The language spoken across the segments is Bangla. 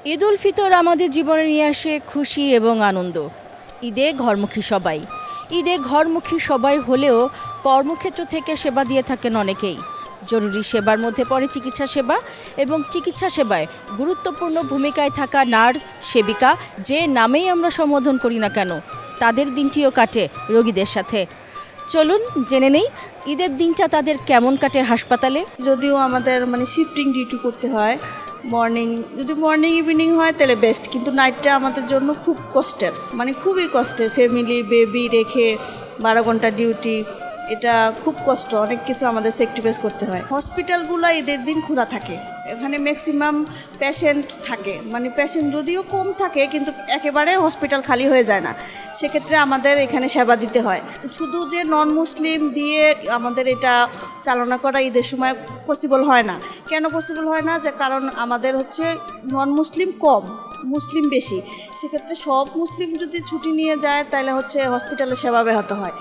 ঈদ উল ফিতর আমাদের জীবনে নিয়ে আসে খুশি এবং আনন্দ। ঈদে ঘরমুখী সবাই, ঈদে ঘরমুখী সবাই হলেও কর্মক্ষেত্র থেকে সেবা দিয়ে থাকেন অনেকেই। জরুরি সেবার মধ্যে পড়ে চিকিৎসা সেবা, এবং চিকিৎসা সেবায় গুরুত্বপূর্ণ ভূমিকায় থাকা নার্স, সেবিকা, যে নামেই আমরা সম্বোধন করি না কেন, তাদের দিনটিও কাটে রোগীদের সাথে। চলুন জেনে নেই ঈদের দিনটা তাদের কেমন কাটে হাসপাতালে। যদিও আমাদের শিফটিং ডিউটি করতে হয়, যদি মর্নিং ইভিনিং হয় তাহলে বেস্ট, কিন্তু নাইটটা আমাদের জন্য খুব কষ্টের, খুবই কষ্টের। ফ্যামিলি বেবি রেখে 12 ঘন্টা ডিউটি, এটা খুব কষ্ট, অনেক কিছু আমাদের স্যাক্রিফাইস করতে হয়। হসপিটালগুলো ঈদের দিন খোলা থাকে, এখানে ম্যাক্সিমাম পেশেন্ট থাকে, পেশেন্ট যদিও কম থাকে কিন্তু একেবারে হসপিটাল খালি হয়ে যায় না, সেক্ষেত্রে আমাদের এখানে সেবা দিতে হয়। শুধু যে নন মুসলিম দিয়ে আমাদের এটা চালনা করা ঈদের সময় পসিবল হয় না। কেন পসিবল হয় না? যে কারণ আমাদের হচ্ছে নন মুসলিম কম, মুসলিম বেশি, সেক্ষেত্রে সব মুসলিম যদি ছুটি নিয়ে যায় তাহলে হচ্ছে হসপিটালে সেবা ব্যাহত হয়।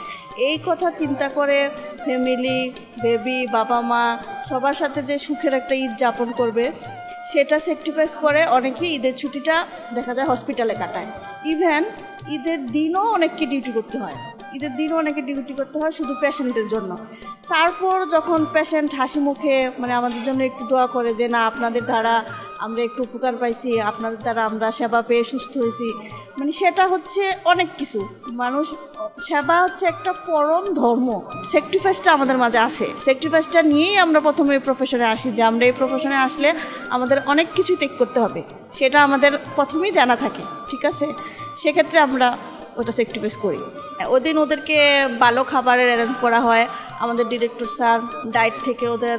এই কথা চিন্তা করে ফ্যামিলি, বেবি, বাবা মা সবার সাথে যে সুখের একটা ঈদ যাপন করবে সেটা স্যাক্রিফাইস করে অনেকেই ঈদের ছুটিটা দেখা যায় হসপিটালে কাটায়। ইভেন ঈদের দিনও অনেককে ডিউটি করতে হয়, শুধু পেশেন্টের জন্য। তারপর যখন পেশেন্ট হাসি মুখে আমাদের জন্য একটু দোয়া করে যে না, আপনাদের দ্বারা আমরা একটু উপকার পাইছি, আপনাদের দ্বারা আমরা সেবা পেয়ে সুস্থ হয়েছি, সেটা হচ্ছে অনেক কিছু। মানুষ সেবা হচ্ছে একটা পরম ধর্ম। স্যাক্রিফাইসটা আমাদের মাঝে আছে, স্যাক্রিফাইসটা নিয়েই আমরা প্রথমে এই প্রফেশনে আসি, যে আমরা এই প্রফেশনে আসলে আমাদের অনেক কিছুই ত্যাগ করতে হবে, সেটা আমাদের প্রথমেই জানা থাকে, ঠিক আছে? সেক্ষেত্রে আমরা ওটা স্যাক্রিফাইস করি। ওদিন ওদেরকে ভালো খাবারের অ্যারেঞ্জ করা হয়, আমাদের ডিরেক্টর স্যার ডায়েট থেকে ওদের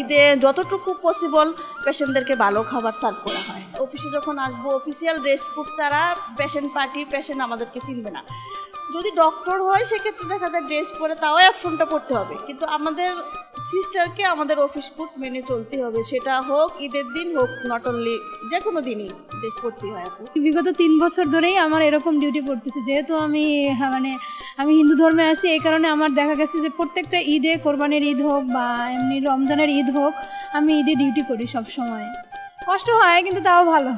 ঈদে যতটুকু পসিবল পেশেন্টদেরকে ভালো খাবার সার্ভ করা হয়। অফিসে যখন আসবো, অফিসিয়াল ড্রেস কোড ছাড়া পেশেন্ট আমাদেরকে চিনবে না। যদি ডক্টর হয় সেক্ষেত্রে দেখা যায় ড্রেস পরে, তাও অ্যাফ্রনটা পরতে হবে, কিন্তু আমাদের সিস্টারকে আমাদের অফিস কোড মেনে চলতে হবে, সেটা হোক ঈদের দিন হোক, নট অনলি যে কোনো দিনই ড্রেস পরতেই হয়। বিগত 3 বছর ধরেই আমার এরকম ডিউটি পড়তেছে, যেহেতু আমি হিন্দু ধর্মে আছি, এই কারণে আমার দেখা গেছে যে প্রত্যেকটা ঈদে, কোরবানির ঈদ হোক বা এমনি রমজানের ঈদ হোক, আমি ঈদে ডিউটি করি সব সময়। কষ্ট হয় কিন্তু তাও ভালো।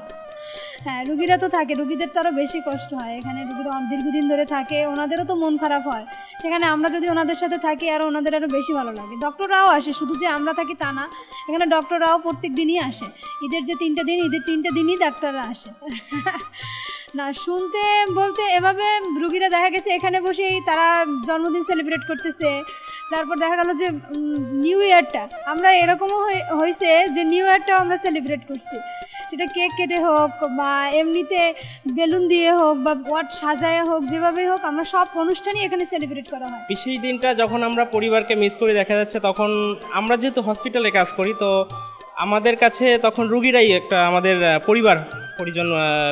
হ্যাঁ, রুগীরা তো থাকে, রুগীদের তো আরও বেশি কষ্ট হয়। এখানে রুগীরা দীর্ঘদিন ধরে থাকে, ওনাদেরও তো মন খারাপ হয়। সেখানে আমরা যদি ওনাদের সাথে থাকি আর ওনাদের আরও বেশি ভালো লাগে। ডক্টররাও আসে, শুধু যে আমরা থাকি তা না, এখানে ডক্টররাও প্রত্যেক দিনই আসে। ঈদের যে 3টা দিন, ঈদের 3টে দিনই ডাক্তাররা আসে। না, শুনতে বলতে এভাবে রুগীরা দেখা গেছে এখানে বসেই তারা জন্মদিন সেলিব্রেট করতেছে। তারপর দেখা গেল যে নিউ ইয়ারটা, আমরা এরকমও হয়েছে যে নিউ ইয়ারটাও আমরা সেলিব্রেট করছি, সেটা কেক কেটে হোক বা এমনিতে বেলুন দিয়ে হোক বা ওয়াট সাজায় হোক, যেভাবেই হোক আমরা সব অনুষ্ঠানই এখানে সেলিব্রেট করা হয়। সেই দিনটা যখন আমরা পরিবারকে মিস করি, দেখা যাচ্ছে তখন আমরা যেহেতু হসপিটালে কাজ করি, তো আমাদের কাছে তখন রুগীরাই একটা আমাদের পরিজন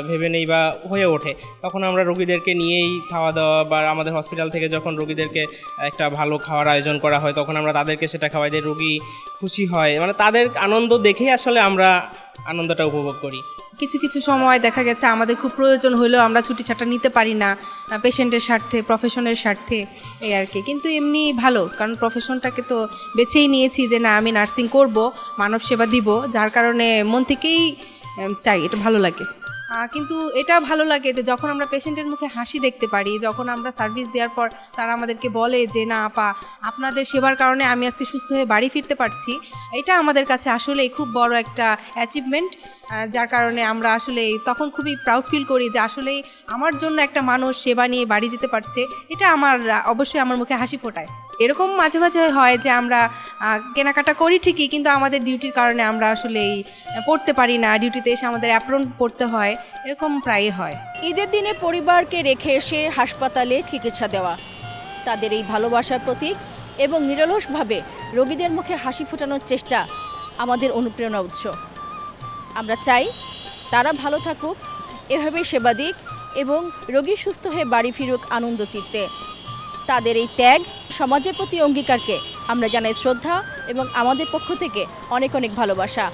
ভেবে নেই বা হয়ে ওঠে। তখন আমরা রোগীদেরকে নিয়েই খাওয়া দাওয়া, বা আমাদের হসপিটাল থেকে যখন রোগীদেরকে একটা ভালো খাওয়ার আয়োজন করা হয় তখন আমরা তাদেরকে সেটা খাওয়াই দিই, রোগী খুশি হয়, তাদের আনন্দ দেখেই আসলে আমরা আনন্দটা উপভোগ করি। কিছু কিছু সময় দেখা গেছে আমাদের খুব প্রয়োজন হলেও আমরা ছুটি ছাটা নিতে পারি না, পেশেন্টের স্বার্থে, প্রফেশনের স্বার্থে, এই আর কি। কিন্তু এমনি ভালো, কারণ প্রফেশনটাকে তো বেছেই নিয়েছি যে না, আমি নার্সিং করব, মানব সেবা দিব, যার কারণে মন থেকেই চাই, এটা ভালো লাগে। কিন্তু এটা ভালো লাগে যে যখন আমরা পেশেন্টের মুখে হাসি দেখতে পারি, যখন আমরা সার্ভিস দেওয়ার পর তারা আমাদেরকে বলে যে না আপা, আপনাদের সেবার কারণে আমি আজকে সুস্থ হয়ে বাড়ি ফিরতে পারছি, এটা আমাদের কাছে আসলেই খুব বড় একটা অ্যাচিভমেন্ট। যার কারণে আমরা আসলে তখন খুবই প্রাউড ফিল করি যে আসলেই আমার জন্য একটা মানুষ সেবা নিয়ে বাড়ি যেতে পারছে, এটা অবশ্যই আমার মুখে হাসি ফোটায়। এরকম মাঝে মাঝে হয় যে আমরা কেনাকাটা করি ঠিকই, কিন্তু আমাদের ডিউটির কারণে আমরা আসলেই পড়তে পারি না, ডিউটিতে এসে আমাদের অ্যাপ্রন পড়তে হয়, এরকম প্রায়ই হয়। ঈদের দিনে পরিবারকে রেখে এসে হাসপাতালে চিকিৎসা দেওয়া তাদের এই ভালোবাসার প্রতীক, এবং নিরলসভাবে রোগীদের মুখে হাসি ফোটানোর চেষ্টা আমাদের অনুপ্রেরণা উৎস। আমরা চাই তারা ভালো থাকুক, এভাবেই সেবা দিক, এবং রোগী সুস্থ হয়ে বাড়ি ফিরুক আনন্দ চিত্তে। তাদের এই ত্যাগ, সমাজের প্রতি অঙ্গীকারকে আমরা জানাই শ্রদ্ধা, এবং আমাদের পক্ষ থেকে অনেক অনেক ভালোবাসা।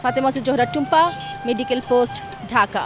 Fatematuz Zohra Tumpa, medical post, Dhaka.